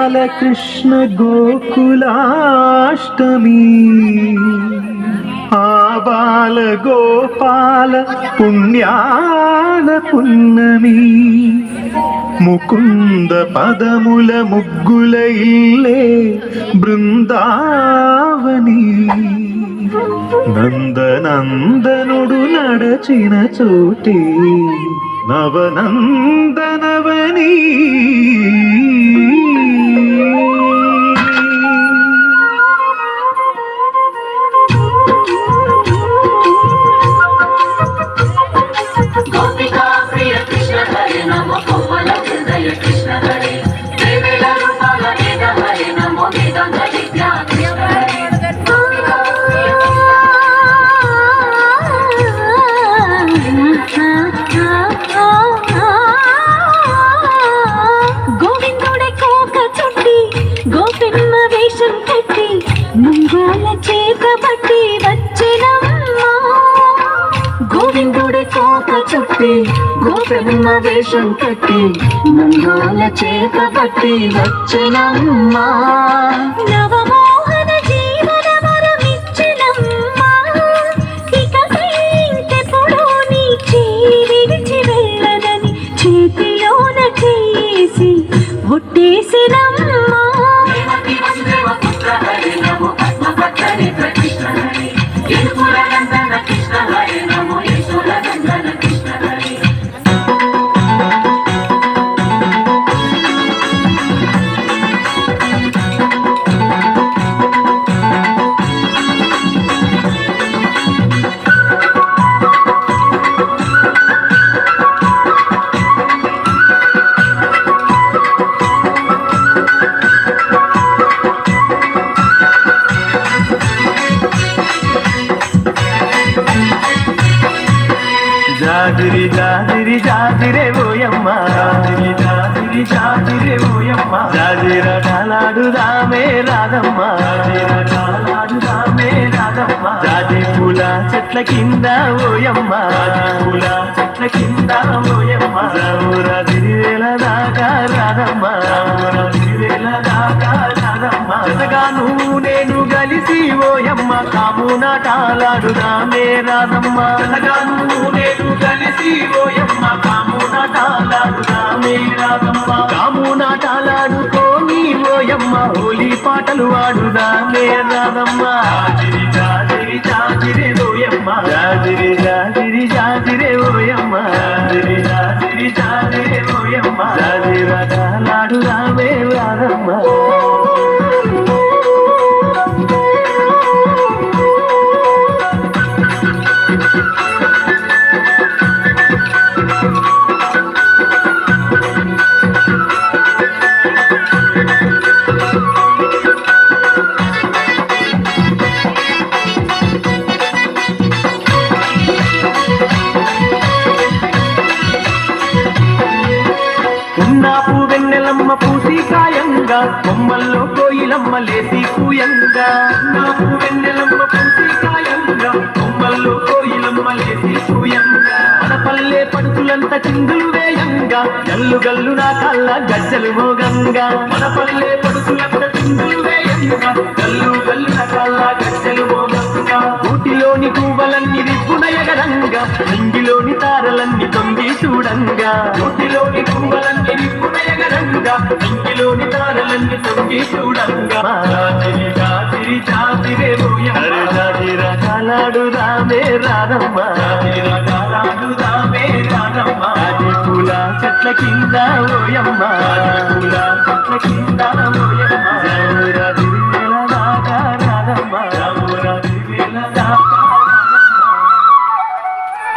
బాలకృష్ణ గోకులాష్టమి ఆ బాల గోపాల పుణ్యాల పున్నమి ముకుంద పదముల ముగ్గుల ఇల్లే బృందావని నందనందనుడు నడచిన చోటే నవనందనవని గోవిందుడి కోక చుట్టి గోపెమ్మ వేషం కట్టి నంగాల చేత పట్టి వచ్చనమ్మా నవమోహన జీవన వరమిచ్చనమ్మా ఇక ఇంకెప్పుడు నీ విడిచి వెళ్ళదని చేతిలోన చేసి ఒట్టేసినమ్మా జాజిరి జాజిరి జాజిరే ఓయమ్మ జాజిరి జాజిరి జాజిరే ఓయమ్మ జాజిర డాలాడుదామే రాధమ్మ జాజిర డాలాడుదామే రాధమ్మ జాజి పూల చెట్ల కింద ఓయమ్మ జాజి పూల చెట్ల కింద ఓయమ్మ రాముర దిరివేల దాకా రాధమ్మ రాముర దిరివేల దాకా రాధమ్మ జతగాను నేను కలిసి ఓయమ్మ కాము నాటాలాడుదామే రాధమ్మ జతగాను నేను కలిసి ఓయమ్మ కాము నాటాలాడుదామే రాధమ్మ కాము నాటాలాడుకోని ఓయమ్మ హోలీ పాటలు ఆడుదామే రాధమ్మ జాజిరి జాజిరి జాజిరే ఓయమ్మ జాజిరి జాజిరి జాజిరే ఓయమ్మ జాజిరి జాజిరి జాజిరే ఓయమ్మ జాజిర డాలాడుదామే రాధమ్మ ఉన్నాపు వెన్నెలమ్మ పూసి కాయంగా కొమ్మల్లో కోయిలమ్మ లేసి కూయంగా ఉన్నాపు వెన్నెలమ్మ పూసి కాయంగా కొమ్మల్లో కోయిలమ్మ లేసి కూయంగా మన పల్లె పడుతులంత చిందులు వేయంగా గల్లు గల్లు నా కళ్ళ గజ్జలు మోగంగా మన పల్లె పడుతులంత చిందులు వేయంగా గల్లు గల్లు నా కళ్ళ గజ్జలు మోగంగా ఊటిలోని కూవలన్నీ రిప్పునయగరంగా నింగిలోని తారలన్నీ తొంగి చూడంగా ఊటిలోని కూవలన్నీ రిప్పునయగరంగా నింగిలోని తారలన్నీ తొంగి చూడంగా జాజిరి జాజిరి జాజిరే ఓయమ్మ జాజిర డాలాడుదామే రాధమ్మ జాజిర డాలాడుదామే రాధమ్మ జాజి పూల చెట్ల కింద ఓయమ్మ జాజి పూల చెట్ల కింద